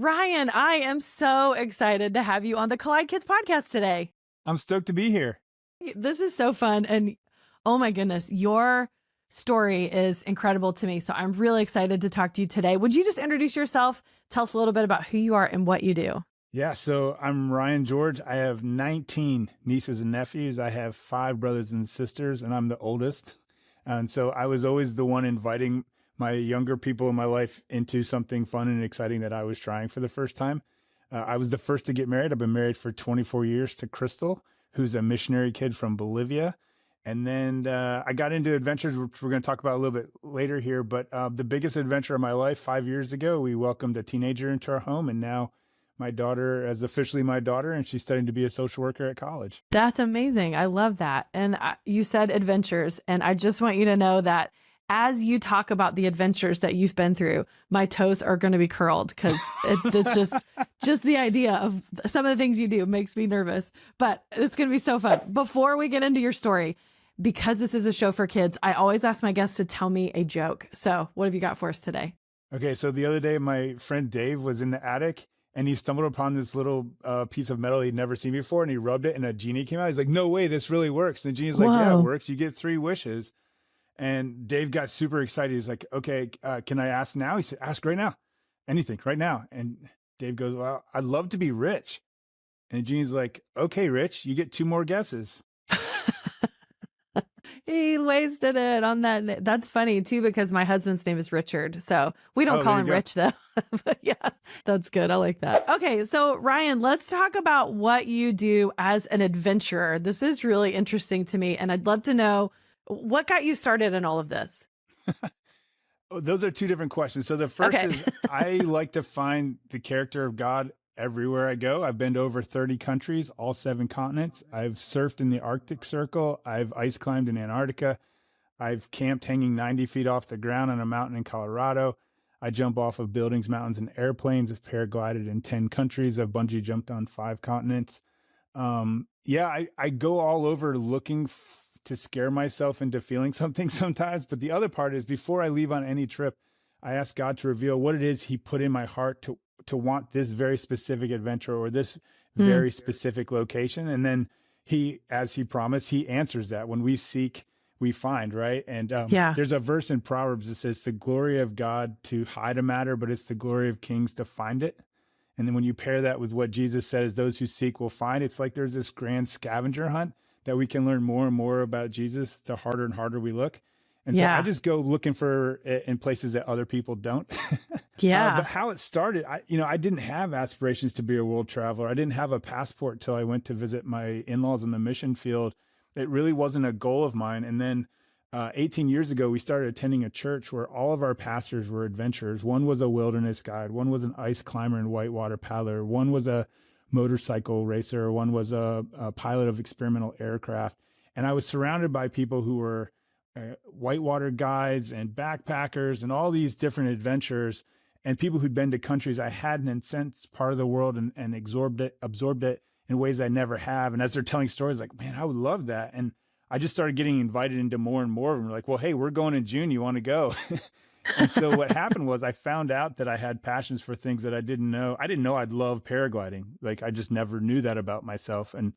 Ryan, I am so excited to have you on the Collide Kids podcast today. I'm stoked to be here. This is so fun. And oh my goodness, your story is incredible to me. So I'm really excited to talk to you today. Would you just introduce yourself? Tell us a little bit about who you are and what you do. Yeah, so I'm Ryan George. I have 19 nieces and nephews. I have 5 brothers and sisters, and I'm the oldest. And so I was always the one inviting my younger people in my life into something fun and exciting that I was trying for the first time. I was the first to get married. I've been married for 24 years to Crystal, who's a missionary kid from Bolivia. And then I got into adventures, which we're going to talk about a little bit later here. But the biggest adventure of my life, 5 years ago, we welcomed a teenager into our home. And now my daughter is officially my daughter, and she's studying to be a social worker at college. That's amazing. I love that. And you said adventures. And I just want you to know that as you talk about the adventures that you've been through, my toes are going to be curled because it's just the idea of some of the things you do makes me nervous, but it's going to be so fun. Before we get into your story, because this is a show for kids, I always ask my guests to tell me a joke. So what have you got for us today? Okay. So the other day, my friend Dave was in the attic and he stumbled upon this little piece of metal he'd never seen before, and he rubbed it and a genie came out. He's like, no way, this really works. And the genie's like, yeah, it works. You get 3 wishes. And Dave got super excited. He's like, okay, can I ask now? He said, ask right now. Anything right now. And Dave goes, well, I'd love to be rich. And the genie's like, okay, Rich, you get 2 more guesses. He wasted it on that. That's funny too, because my husband's name is Richard. So we don't call him Rich though. But yeah, that's good. I like that. Okay. So Ryan, let's talk about what you do as an adventurer. This is really interesting to me. And I'd love to know what got you started in all of this. Those are 2 different questions. So the first is I like to find the character of God everywhere I go. I've been to over 30 countries, all 7 continents. I've surfed in the Arctic Circle. I've ice climbed in Antarctica. I've camped hanging 90 feet off the ground on a mountain in Colorado. I jump off of buildings, mountains, and airplanes. I've paraglided in 10 countries. I've bungee jumped on 5 continents. I go all over looking to scare myself into feeling something sometimes. But the other part is before I leave on any trip, I ask God to reveal what it is he put in my heart to want this very specific adventure or this very specific location. And then he, as he promised, he answers that. When we seek, we find, right? And there's a verse in Proverbs that says, the glory of God to hide a matter, but it's the glory of kings to find it. And then when you pair that with what Jesus says, those who seek will find, it's like there's this grand scavenger hunt that we can learn more and more about Jesus, the harder and harder we look. And so I just go looking for it in places that other people don't. But how it started, I didn't have aspirations to be a world traveler. I didn't have a passport till I went to visit my in-laws in the mission field. It really wasn't a goal of mine. And then 18 years ago, we started attending a church where all of our pastors were adventurers. One was a wilderness guide. One was an ice climber and whitewater paddler. One was a motorcycle racer. One was a pilot of experimental aircraft. And I was surrounded by people who were whitewater guides and backpackers and all these different adventures and people who'd been to countries I hadn't sensed part of the world and absorbed it in ways I never have. And as they're telling stories, like, man, I would love that. And I just started getting invited into more and more of them. Like, well, hey, we're going in June. You want to go? And so what happened was I found out that I had passions for things that I didn't know. I didn't know I'd love paragliding. Like, I just never knew that about myself. And,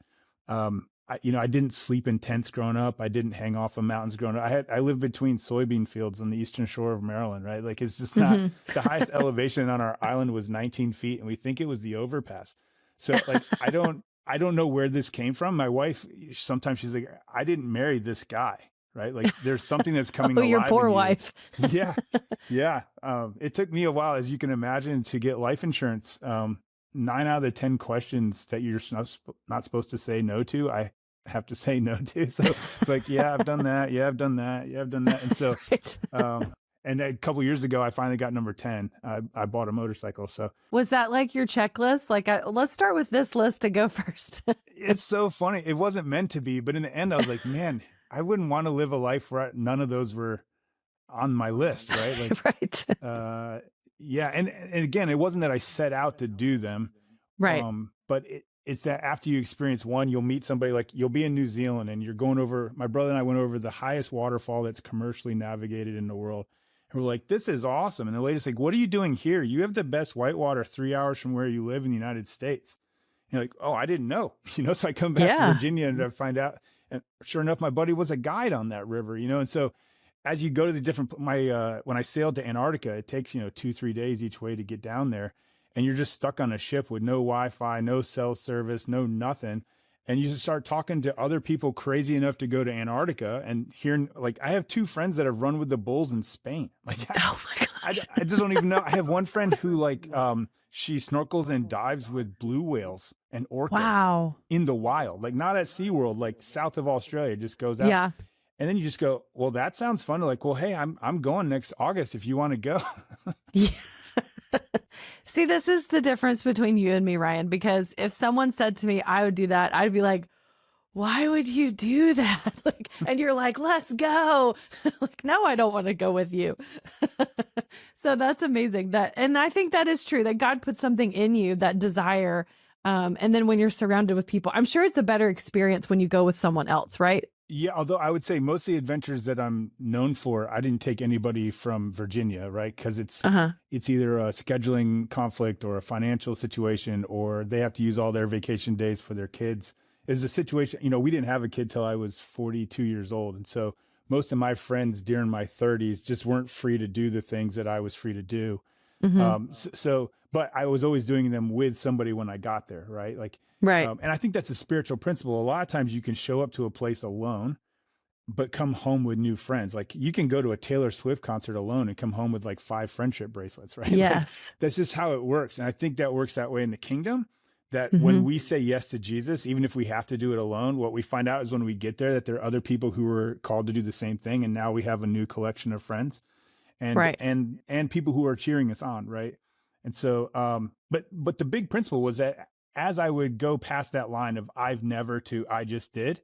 I didn't sleep in tents growing up. I didn't hang off of mountains growing up. I lived between soybean fields on the eastern shore of Maryland, right? Like, it's just not the highest elevation on our island was 19 feet, and we think it was the overpass. So like, I don't know where this came from. My wife, sometimes she's like, I didn't marry this guy, right? Like, there's something that's coming alive. Your poor wife. Yeah. It took me a while, as you can imagine, to get life insurance. 9 out of the 10 questions that you're not supposed to say no to, I have to say no to. So it's like, yeah, I've done that. Yeah, I've done that. Yeah, I've done that. And so, and a couple years ago, I finally got number 10. I bought a motorcycle. So was that like your checklist? Like, let's start with this list to go first. It's so funny. It wasn't meant to be, but in the end, I was like, man, I wouldn't want to live a life where none of those were on my list. Right. Like, right. Yeah. And again, it wasn't that I set out to do them. Right. But it's that after you experience one, you'll meet somebody, like you'll be in New Zealand and you're going over, my brother and I went over the highest waterfall that's commercially navigated in the world. And We're like, this is awesome. And the lady's like, what are you doing here? You have the best whitewater 3 hours from where you live in the United States. And you're like, oh, I didn't know. So I come back to Virginia and I find out. And sure enough, my buddy was a guide on that river, And so as you go to the different, when I sailed to Antarctica, it takes, 2-3 days each way to get down there. And you're just stuck on a ship with no Wi-Fi, no cell service, no nothing. And you just start talking to other people crazy enough to go to Antarctica and hearing, like, I have 2 friends that have run with the bulls in Spain. Like, oh my gosh. I just don't even know. I have one friend who she snorkels and dives with blue whales and orcas in the wild, like not at SeaWorld, like south of Australia, just goes out. Yeah. And then you just go, well, that sounds fun. Like, well, hey, I'm going next August if you want to go. Yeah. See, this is the difference between you and me, Ryan, because if someone said to me, I would do that, I'd be like, why would you do that? Like, and you're like, let's go. Like, no, I don't want to go with you. So that's amazing. And I think that is true, that God put something in you, that desire. And then when you're surrounded with people, I'm sure it's a better experience when you go with someone else, right? Yeah, although I would say most of the adventures that I'm known for, I didn't take anybody from Virginia, right? Because it's either a scheduling conflict or a financial situation, or they have to use all their vacation days for their kids. It's a situation, we didn't have a kid till I was 42 years old. And so most of my friends during my 30s just weren't free to do the things that I was free to do. But I was always doing them with somebody when I got there, right? Like, right. And I think that's a spiritual principle. A lot of times you can show up to a place alone, but come home with new friends. Like, you can go to a Taylor Swift concert alone and come home with like 5 friendship bracelets, right? Yes. Like, that's just how it works. And I think that works that way in the kingdom, that when we say yes to Jesus, even if we have to do it alone, what we find out is when we get there, that there are other people who are called to do the same thing. And now we have a new collection of friends and people who are cheering us on. Right. And so, but the big principle was that as I would go past that line of I've never to I just did,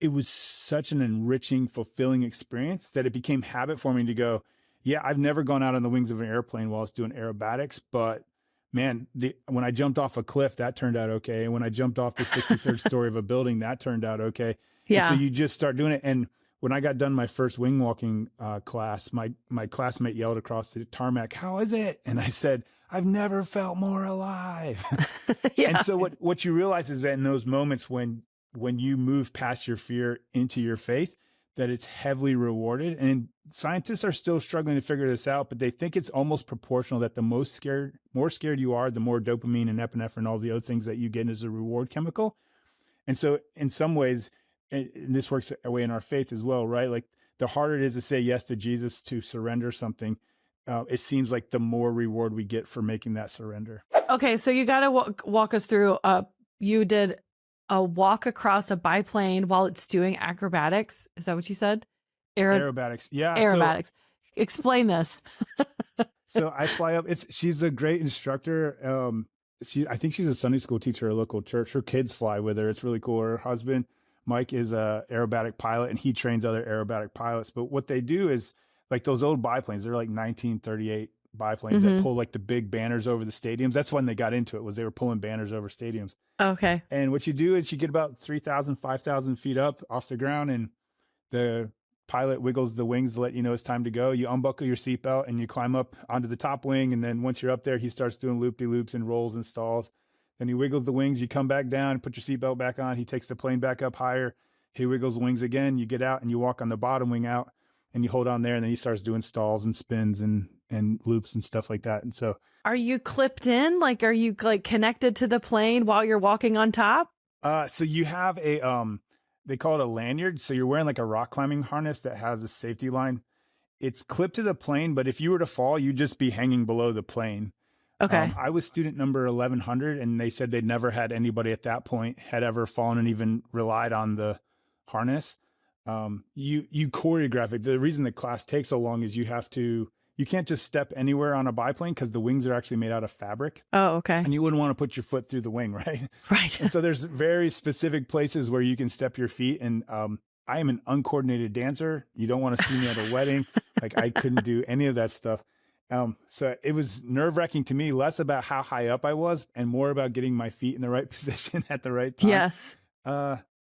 it was such an enriching, fulfilling experience that it became habit forming to go, yeah, I've never gone out on the wings of an airplane while I was doing aerobatics, but man, when I jumped off a cliff, that turned out okay. And when I jumped off the 63rd story of a building, that turned out okay. Yeah. And so you just start doing it. And when I got done my first wing walking class, my classmate yelled across the tarmac, "How is it?" And I said, "I've never felt more alive." Yeah. And so what you realize is that in those moments when you move past your fear into your faith, that it's heavily rewarded. And scientists are still struggling to figure this out, but they think it's almost proportional, that the more scared you are, the more dopamine and epinephrine and all the other things that you get as a reward chemical. And so in some ways, and this works away in our faith as well, right? Like, the harder it is to say yes to Jesus, to surrender something, it seems like the more reward we get for making that surrender. Okay, so you got to walk us through. You did a walk across a biplane while it's doing acrobatics. Is that what you said? Aerobatics. Yeah. Aerobatics. Explain this. So I fly up. She's a great instructor. I think she's a Sunday school teacher at a local church. Her kids fly with her. It's really cool. Her husband, Mike, is a aerobatic pilot, and he trains other aerobatic pilots. But what they do is, like, those old biplanes, they're like 1938 biplanes that pull like the big banners over the stadiums. That's when they got into it, was they were pulling banners over stadiums. Okay. And what you do is you get about 3,000, 5,000 feet up off the ground, and the pilot wiggles the wings to let you know it's time to go. You unbuckle your seatbelt and you climb up onto the top wing. And then once you're up there, he starts doing loop-de-loops and rolls and stalls. Then he wiggles the wings. You come back down, put your seatbelt back on. He takes the plane back up higher. He wiggles the wings again. You get out and you walk on the bottom wing out and you hold on there. And then he starts doing stalls and spins and loops and stuff like that. And so, are you clipped in? Like, are you like connected to the plane while you're walking on top? So you have they call it a lanyard. So you're wearing like a rock climbing harness that has a safety line. It's clipped to the plane, but if you were to fall, you'd just be hanging below the plane. Okay. I was student number 1100, and they said they'd never had anybody at that point had ever fallen and even relied on the harness. You choreograph it. The reason the class takes so long is you can't just step anywhere on a biplane because the wings are actually made out of fabric. Oh, okay. And you wouldn't want to put your foot through the wing, right? Right. And so there's very specific places where you can step your feet. And I am an uncoordinated dancer. You don't want to see me at a wedding. Like, I couldn't do any of that stuff. So it was nerve-wracking to me, less about how high up I was and more about getting my feet in the right position at the right time. Yes.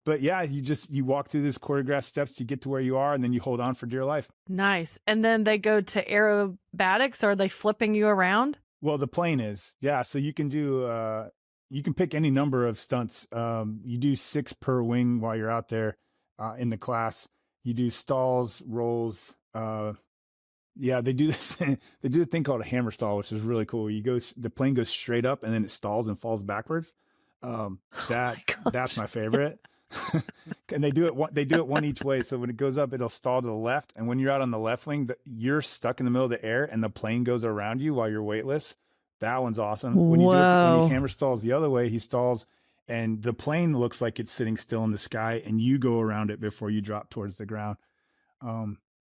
but yeah, you walk through this choreographed steps to get to where you are, and then you hold on for dear life. Nice. And then they go to aerobatics, or are they flipping you around? Well, the plane is, yeah. So you can do, you can pick any number of stunts. You do 6 per wing while you're out there in the class. You do stalls, rolls. Yeah, they do this. They do a thing called a hammer stall, which is really cool. The plane goes straight up and then it stalls and falls backwards. That's my favorite. And they do it one each way. So when it goes up, it'll stall to the left. And when you're out on the left wing, you're stuck in the middle of the air and the plane goes around you while you're weightless. That one's awesome. When he hammer stalls the other way, he stalls and the plane looks like it's sitting still in the sky and you go around it before you drop towards the ground.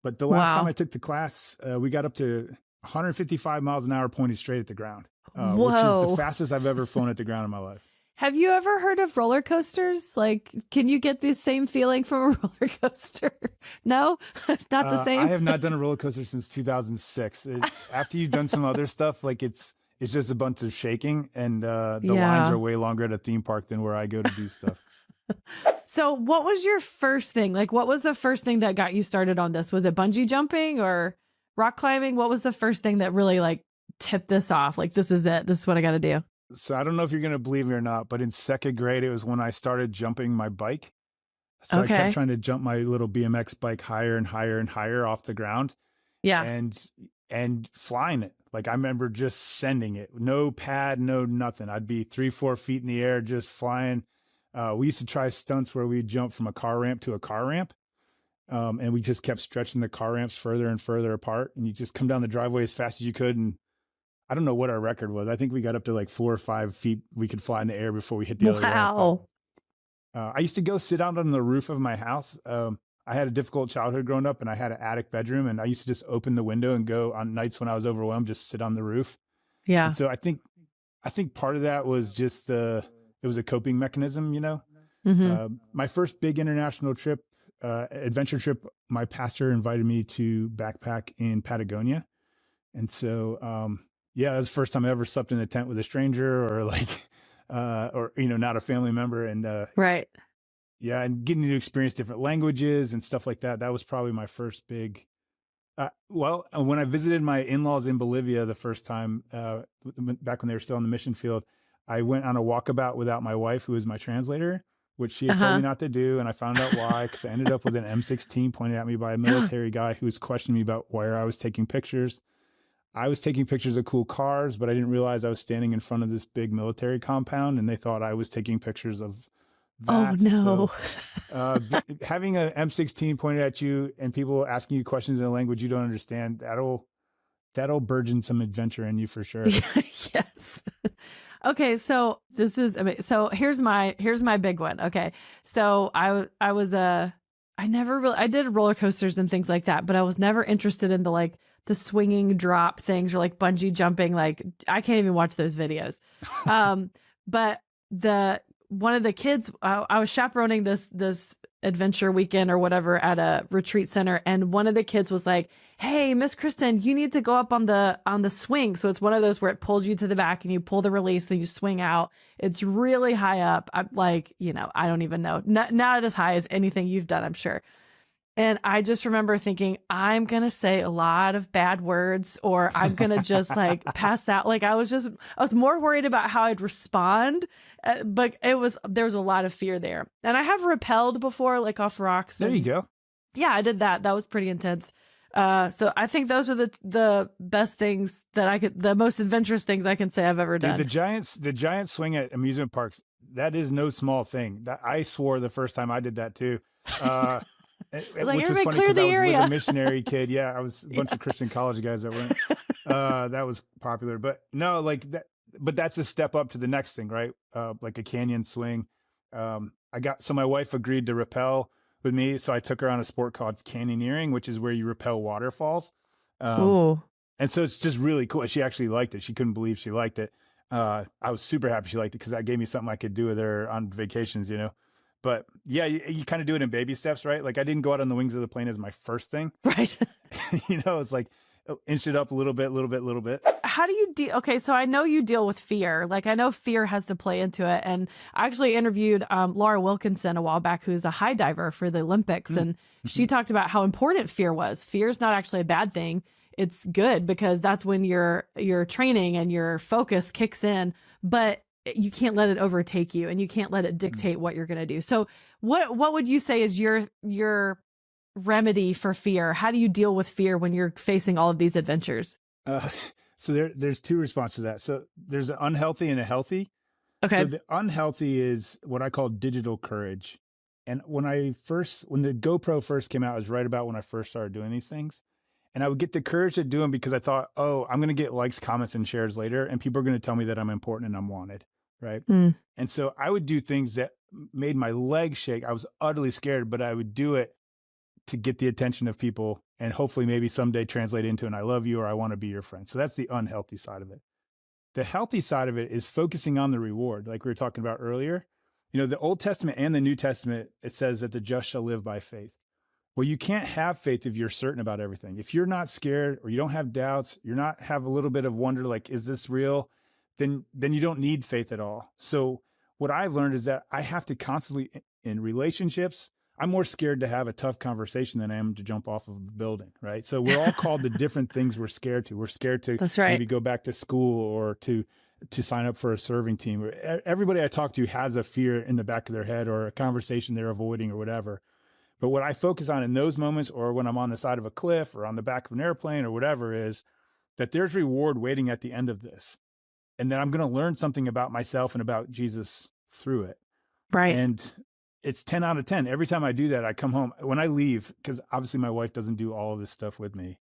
But the last time I took the class, we got up to 155 miles an hour pointed straight at the ground, which is the fastest I've ever flown at the ground in my life. Have you ever heard of roller coasters? Like, can you get the same feeling from a roller coaster? No, it's not the same. I have not done a roller coaster since 2006. After you've done some other stuff, like it's just a bunch of shaking, and the lines are way longer at a theme park than where I go to do stuff. So what was your first thing? Like, what was the first thing that got you started on this? Was it bungee jumping or rock climbing? What was the first thing that really like tipped this off? Like, this is it. This is what I got to do. So I don't know if you're going to believe me or not, but in 2nd grade, it was when I started jumping my bike. So I kept trying to jump my little BMX bike higher and higher and higher off the ground. Yeah. And flying it. Like I remember just sending it. No pad, no nothing. I'd be 3-4 feet in the air, just flying. We used to try stunts where we'd jump from a car ramp to a car ramp. And we just kept stretching the car ramps further and further apart. And you just come down the driveway as fast as you could. And I don't know what our record was. I think we got up to like 4 or 5 feet we could fly in the air before we hit the other ramp. I used to go sit out on the roof of my house. I had a difficult childhood growing up and I had an attic bedroom and I used to just open the window and go on nights when I was overwhelmed, just sit on the roof. Yeah. And so I think part of that was just, it was a coping mechanism, you know. Mm-hmm. My first big international trip, adventure trip, my pastor invited me to backpack in Patagonia. And so, yeah, it was the first time I ever slept in a tent with a stranger or like, or, you know, not a family member. And, right. Yeah. And getting to experience different languages and stuff like that. That was probably my first big, well, when I visited my in-laws in Bolivia the first time, back when they were still on the mission field, I went on a walkabout without my wife, who was my translator, which she had told me not to do. And I found out why, because I ended up with an M16 pointed at me by a military guy who was questioning me about where I was taking pictures. I was taking pictures of cool cars, but I didn't realize I was standing in front of this big military compound and they thought I was taking pictures of that. Oh, no. So, having an M16 pointed at you and people asking you questions in a language you don't understand, that'll burgeon some adventure in you for sure. Yes. Okay, so this is so here's my big one. Okay, so I did roller coasters and things like that, but I was never interested in the swinging drop things or like bungee jumping. Like I can't even watch those videos. But one of the kids, I was chaperoning this adventure weekend or whatever at a retreat center, and one of the kids was like, "Hey, Miss Christen, you need to go up on the swing." So it's one of those where it pulls you to the back and you pull the release and you swing out. It's really high up. I'm like, I don't even know. Not as high as anything you've done, I'm sure. And I just remember thinking, I'm going to say a lot of bad words or I'm going to just like pass out. Like I was more worried about how I'd respond, but there was a lot of fear there. And I have rappelled before, like off rocks. There you go. Yeah, I did that. That was pretty intense. So I think those are the best things the most adventurous things I can say I've ever done. Dude, the giant swing at amusement parks, that is no small thing. I swore the first time I did that too. Which was funny because I was with a missionary kid. Yeah, I was a bunch of Christian college guys that went. That was popular, but no, like that. But that's a step up to the next thing, right? Like a canyon swing. My wife agreed to rappel with me, so I took her on a sport called canyoneering, which is where you rappel waterfalls. And so it's just really cool. She actually liked it. She couldn't believe she liked it. I was super happy she liked it because that gave me something I could do with her on vacations, But yeah, you kind of do it in baby steps, right? Like I didn't go out on the wings of the plane as my first thing. Right. It's like inch it up a little bit, little bit, little bit. How do you deal? Okay, so I know you deal with fear. Like, I know fear has to play into it. And I actually interviewed Laura Wilkinson a while back, who's a high diver for the Olympics. And she talked about how important fear was. Fear is not actually a bad thing. It's good because that's when your training and your focus kicks in. But you can't let it overtake you, and you can't let it dictate what you're going to do. So what would you say is your remedy for fear? How do you deal with fear when you're facing all of these adventures? So there's two responses to that. So there's an unhealthy and a healthy. Okay. So the unhealthy is what I call digital courage. And when the GoPro first came out, it was right about when I first started doing these things. And I would get the courage to do them because I thought, oh, I'm going to get likes, comments, and shares later, and people are going to tell me that I'm important and I'm wanted, right? And so I would do things that made my legs shake. I was utterly scared, but I would do it to get the attention of people and hopefully maybe someday translate into an I love you or I want to be your friend. So that's the unhealthy side of it. The healthy side of it is focusing on the reward, like we were talking about earlier. You know, the Old Testament and the New Testament, it says that the just shall live by faith. Well, you can't have faith if you're certain about everything. If you're not scared or you don't have doubts, you're not have a little bit of wonder, like, is this real? Then you don't need faith at all. So what I've learned is that I have to constantly, in relationships, I'm more scared to have a tough conversation than I am to jump off of a building, right? So we're all called to different things we're scared to. We're scared to maybe go back to school or to sign up for a serving team. Everybody I talk to has a fear in the back of their head or a conversation they're avoiding or whatever. But what I focus on in those moments, or when I'm on the side of a cliff or on the back of an airplane or whatever, is that there's reward waiting at the end of this. And that I'm going to learn something about myself and about Jesus through it. Right. And it's 10 out of 10. Every time I do that, I come home. When I leave, because obviously my wife doesn't do all of this stuff with me.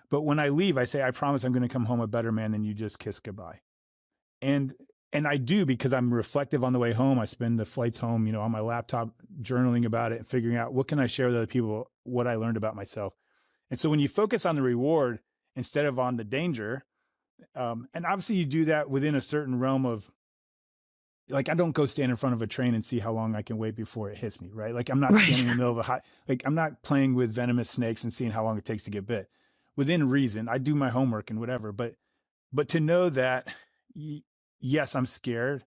But when I leave, I say, I promise I'm going to come home a better man than you just kissed goodbye. And I do, because I'm reflective on the way home. I spend the flights home, you know, on my laptop, journaling about it and figuring out what can I share with other people, what I learned about myself. And so when you focus on the reward instead of on the danger, and obviously you do that within a certain realm of, like, I don't go stand in front of a train and see how long I can wait before it hits me, right? Like, I'm not standing in the middle of I'm not playing with venomous snakes and seeing how long it takes to get bit. Within reason, I do my homework and whatever, but to know that, yes, I'm scared,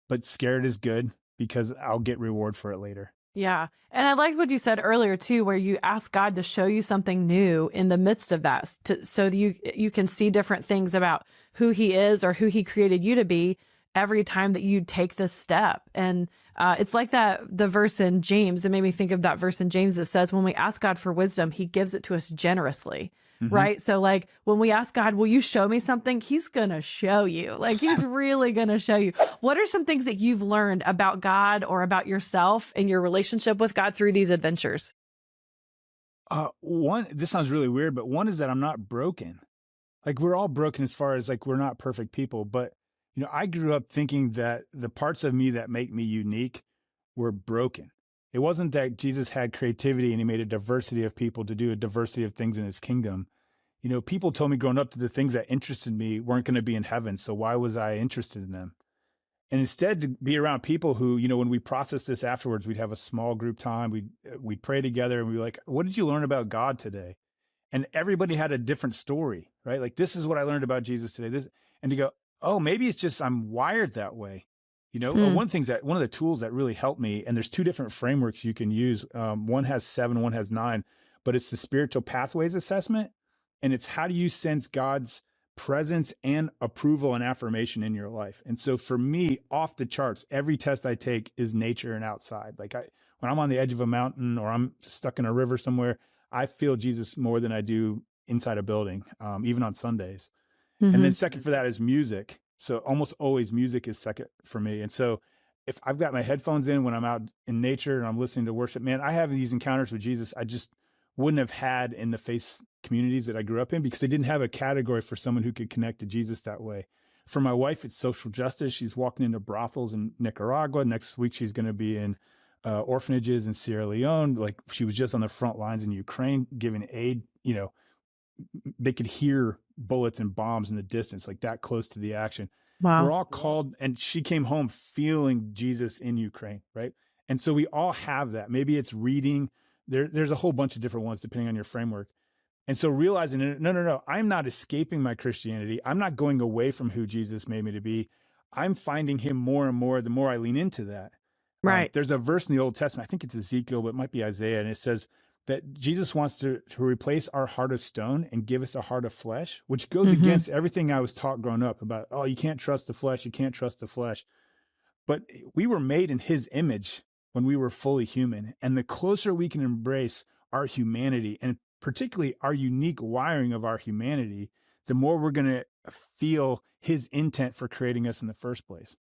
but scared is good because I'll get reward for it later. Yeah. And I liked what you said earlier too, where you ask God to show you something new in the midst of that, so that you can see different things about who he is or who he created you to be every time that you take this step. And it's like the verse in James. It made me think of that verse in James that says, when we ask God for wisdom, he gives it to us generously. Right. So like when we ask God, will you show me something? He's going to show you. Like, he's really going to show you. What are some things that you've learned about God or about yourself and your relationship with God through these adventures? One, this sounds really weird, but one is that I'm not broken. Like, we're all broken as far as, like, we're not perfect people, but you know, I grew up thinking that the parts of me that make me unique were broken. It wasn't that Jesus had creativity and he made a diversity of people to do a diversity of things in his kingdom. You know, people told me growing up that the things that interested me weren't going to be in heaven. So why was I interested in them? And instead, to be around people who, you know, when we process this afterwards, we'd have a small group time. We'd pray together and we'd be like, what did you learn about God today? And everybody had a different story, right? Like, this is what I learned about Jesus today. And to go, oh, maybe it's just I'm wired that way. You know, one of the tools that really helped me, and there's two different frameworks you can use. One has 7, one has 9, but it's the spiritual pathways assessment. And it's how do you sense God's presence and approval and affirmation in your life? And so for me, off the charts, every test I take is nature and outside. Like, when I'm on the edge of a mountain or I'm stuck in a river somewhere, I feel Jesus more than I do inside a building, even on Sundays. And then second for that is music. So almost always music is second for me. And so if I've got my headphones in when I'm out in nature and I'm listening to worship, man, I have these encounters with Jesus I just wouldn't have had in the faith communities that I grew up in, because they didn't have a category for someone who could connect to Jesus that way. For my wife, it's social justice. She's walking into brothels in Nicaragua. Next week, she's going to be in orphanages in Sierra Leone. Like, she was just on the front lines in Ukraine giving aid. You know, they could hear bullets and bombs in the distance, like that close to the action. Wow. We're all called, and she came home feeling Jesus in Ukraine, right? And so we all have that. Maybe it's reading. There's a whole bunch of different ones depending on your framework. And so realizing, no, I'm not escaping my Christianity. I'm not going away from who Jesus made me to be. I'm finding him more and more the more I lean into that. Right. There's a verse in the Old Testament, I think it's Ezekiel, but it might be Isaiah, and it says that Jesus wants to replace our heart of stone and give us a heart of flesh, which goes against everything I was taught growing up about, oh, you can't trust the flesh, you can't trust the flesh. But we were made in his image when we were fully human. And the closer we can embrace our humanity, and particularly our unique wiring of our humanity, the more we're going to feel his intent for creating us in the first place.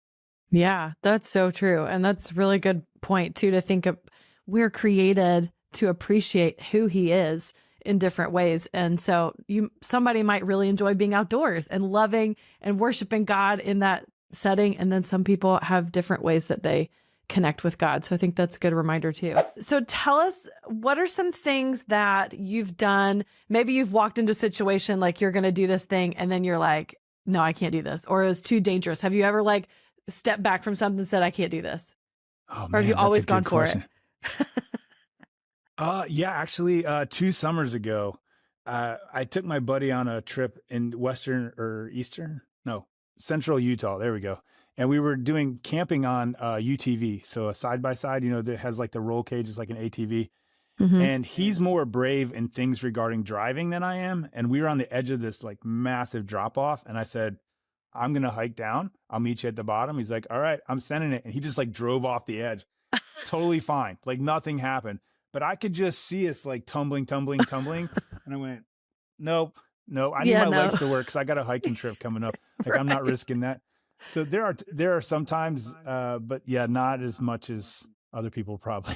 Yeah, that's so true. And that's a really good point too, to think of we're created to appreciate who he is in different ways. And so somebody might really enjoy being outdoors and loving and worshiping God in that setting. And then some people have different ways that they connect with God. So I think that's a good reminder too. So tell us, what are some things that you've done? Maybe you've walked into a situation like you're going to do this thing and then you're like, no, I can't do this, or it was too dangerous. Have you ever like stepped back from something and said, I can't do this? Oh, or have you always gone for it? Yeah, actually, 2 summers ago, I took my buddy on a trip in central Utah. There we go. And we were doing camping on UTV. So a side-by-side, that has like the roll cage, is like an ATV. And he's more brave in things regarding driving than I am. And we were on the edge of this like massive drop off. And I said, I'm going to hike down. I'll meet you at the bottom. He's like, all right, I'm sending it. And he just like drove off the edge. Totally fine. Like nothing happened. But I could just see us like tumbling. And I went, nope, I need my legs to work because I got a hiking trip coming up. Like right. I'm not risking that. So there are some times, but yeah, not as much as other people probably.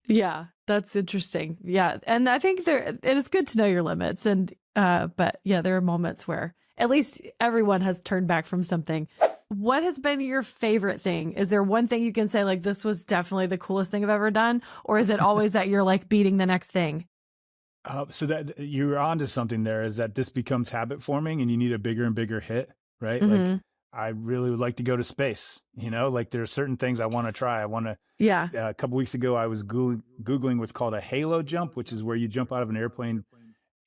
Yeah, that's interesting. Yeah. And I think it is good to know your limits. And, but yeah, there are moments where at least everyone has turned back from something. What has been your favorite thing? Is there one thing you can say, like, this was definitely the coolest thing I've ever done? Or is it always that you're like beating the next thing? So that you're onto something there, is that this becomes habit forming and you need a bigger and bigger hit, right? Like I really would like to go to space, like there are certain things I want to try. I want to, a couple weeks ago, I was Googling what's called a halo jump, which is where you jump out of an airplane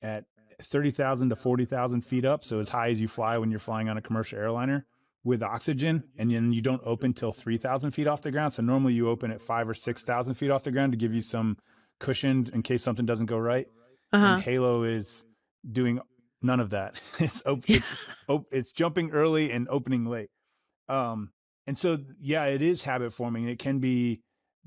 at 30,000 to 40,000 feet up. So as high as you fly when you're flying on a commercial airliner with oxygen. And then you don't open till 3,000 feet off the ground. So normally you open at 5,000 or 6,000 feet off the ground to give you some cushion in case something doesn't go right. And Halo is doing none of that. It's jumping early and opening late. And so, yeah, it is habit forming. It can be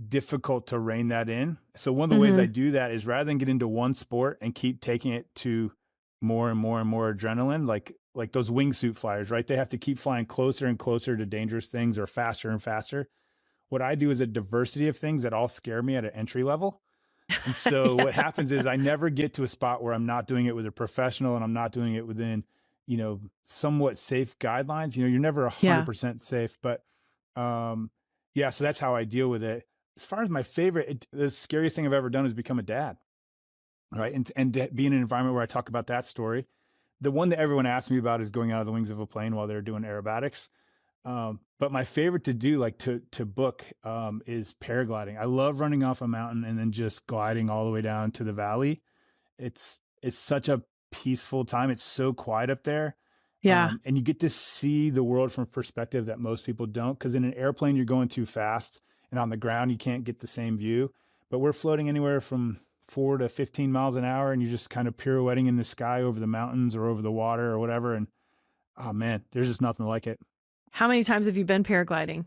difficult to rein that in. So one of the ways I do that is rather than get into one sport and keep taking it to more and more and more adrenaline, like those wingsuit flyers, right? They have to keep flying closer and closer to dangerous things or faster and faster. What I do is a diversity of things that all scare me at an entry level. And so what happens is I never get to a spot where I'm not doing it with a professional and I'm not doing it within, somewhat safe guidelines. You're never 100% safe, but so that's how I deal with it. As far as my favorite, the scariest thing I've ever done is become a dad, right? And be in an environment where I talk about that story. The one that everyone asks me about is going out of the wings of a plane while they're doing aerobatics. But my favorite to do, like to book, is paragliding. I love running off a mountain and then just gliding all the way down to the valley. It's such a peaceful time. It's so quiet up there. Yeah. And you get to see the world from a perspective that most people don't. Cause in an airplane, you're going too fast, and on the ground, you can't get the same view, but we're floating anywhere from 4 to 15 miles an hour. And you're just kind of pirouetting in the sky over the mountains or over the water or whatever. And oh man, there's just nothing like it. How many times have you been paragliding?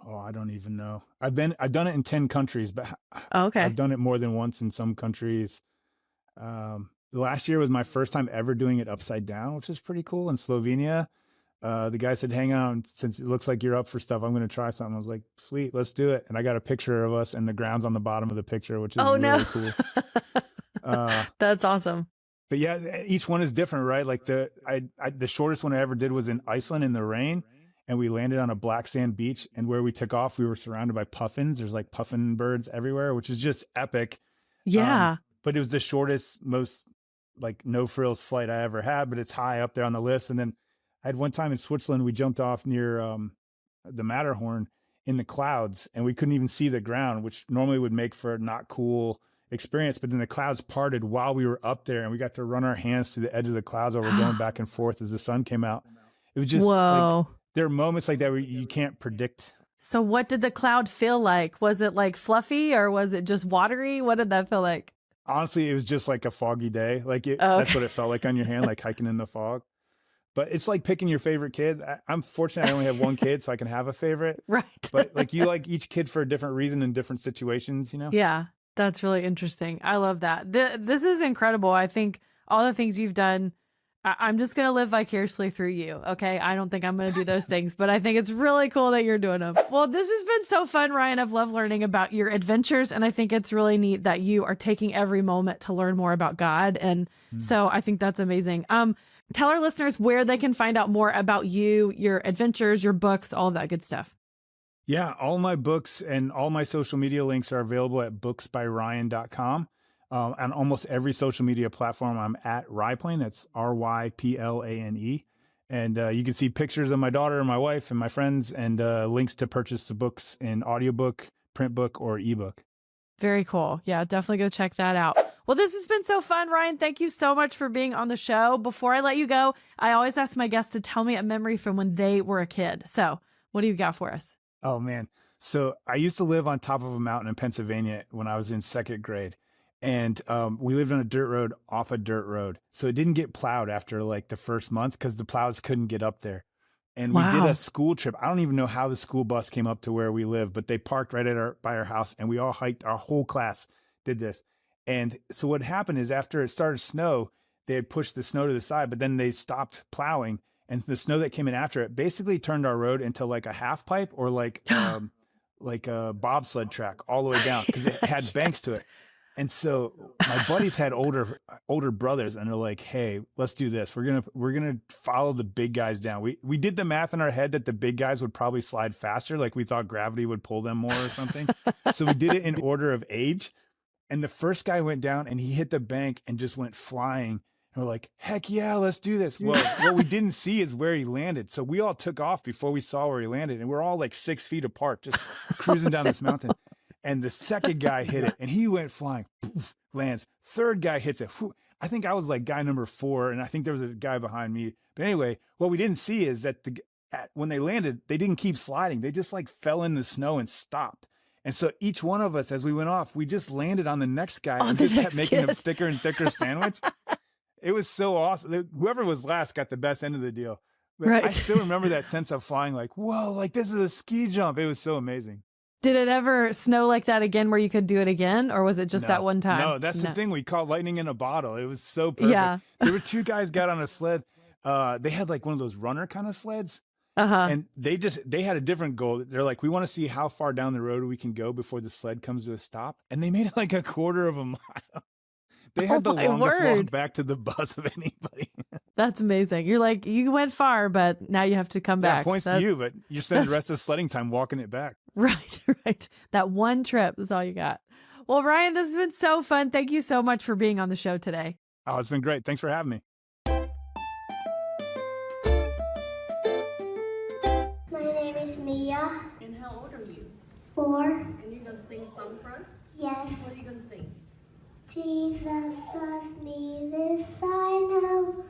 Oh, I don't even know. I've done it in 10 countries, but I've done it more than once in some countries. Last year was my first time ever doing it upside down, which is pretty cool, in Slovenia. The guy said, hang on, since it looks like you're up for stuff, I'm going to try something. I was like, sweet, let's do it. And I got a picture of us, and the ground's on the bottom of the picture, which is really cool. That's awesome. But yeah, each one is different, right? Like the shortest one I ever did was in Iceland in the rain. And we landed on a black sand beach, and where we took off, we were surrounded by puffins. There's like puffin birds everywhere, which is just epic. Yeah. But it was the shortest, most like no frills flight I ever had, but it's high up there on the list. And then I had one time in Switzerland, we jumped off near the Matterhorn in the clouds, and we couldn't even see the ground, which normally would make for not cool experience. But then the clouds parted while we were up there, and we got to run our hands to the edge of the clouds while we're going back and forth as the sun came out. It was just like, there are moments like that where you can't predict. So what did the cloud feel like? Was it like fluffy or was it just watery? What did that feel like? Honestly, it was just like a foggy day. That's what it felt like on your hand, like hiking in the fog. But it's like picking your favorite kid. I'm fortunate I only have one kid, so I can have a favorite. Right. But like you like each kid for a different reason in different situations, you know? Yeah, that's really interesting. I love that. This is incredible. I think all the things you've done, I'm just going to live vicariously through you. Okay. I don't think I'm going to do those things, but I think it's really cool that you're doing them. Well, this has been so fun, Ryan. I've loved learning about your adventures. And I think it's really neat that you are taking every moment to learn more about God. And so I think that's amazing. Tell our listeners where they can find out more about you, your adventures, your books, all of that good stuff. Yeah. All my books and all my social media links are available at booksbyryan.com. On almost every social media platform, I'm at Ryplane. That's RYPLANE. And you can see pictures of my daughter and my wife and my friends, and links to purchase the books in audiobook, print book, or ebook. Very cool. Yeah, definitely go check that out. Well, this has been so fun, Ryan. Thank you so much for being on the show. Before I let you go, I always ask my guests to tell me a memory from when they were a kid. So what do you got for us? Oh, man. So I used to live on top of a mountain in Pennsylvania when I was in second grade. And we lived on a dirt road off a dirt road. So it didn't get plowed after like the first month because the plows couldn't get up there. And we did a school trip. I don't even know how the school bus came up to where we live, but they parked right at by our house, and we all hiked. Our whole class did this. And so what happened is after it started to snow, they had pushed the snow to the side, but then they stopped plowing. And the snow that came in after it basically turned our road into like a half pipe or like a bobsled track all the way down because it had banks to it. And so my buddies had older brothers, and they're like, "Hey, let's do this. We're gonna follow the big guys down." We did the math in our head that the big guys would probably slide faster, like we thought gravity would pull them more or something. So we did it in order of age. And the first guy went down, and he hit the bank and just went flying. And we're like, "Heck yeah, let's do this." Well, what we didn't see is where he landed. So we all took off before we saw where he landed, and we're all like 6 feet apart, just cruising down this mountain. And the second guy hit it, and he went flying, poof, lands. Third guy hits it. Whew. I think I was like guy number 4, and I think there was a guy behind me. But anyway, what we didn't see is that when they landed, they didn't keep sliding. They just like fell in the snow and stopped. And so each one of us, as we went off, we just landed on the next guy and just kept making a thicker and thicker sandwich. It was so awesome. Whoever was last got the best end of the deal. But Right. I still remember that sense of flying like, whoa, like this is a ski jump. It was so amazing. Did it ever snow like that again where you could do it again? Or was it just that one time? No, that's the thing. We caught lightning in a bottle. It was so perfect. Yeah. There were 2 guys got on a sled. They had like one of those runner kind of sleds. And they had a different goal. They're like, we want to see how far down the road we can go before the sled comes to a stop. And they made it like a quarter of a mile. They had the longest walk back to the bus of anybody. That's amazing. You're like, you went far, but now you have to come back. Points to you, but you spend the rest of the sledding time walking it back. Right, right. That one trip is all you got. Well, Ryan, this has been so fun. Thank you so much for being on the show today. Oh, it's been great. Thanks for having me. My name is Mia. And how old are you? 4. And you're going to sing a song for us? Yes. What are you going to sing? Jesus loves me, this I know.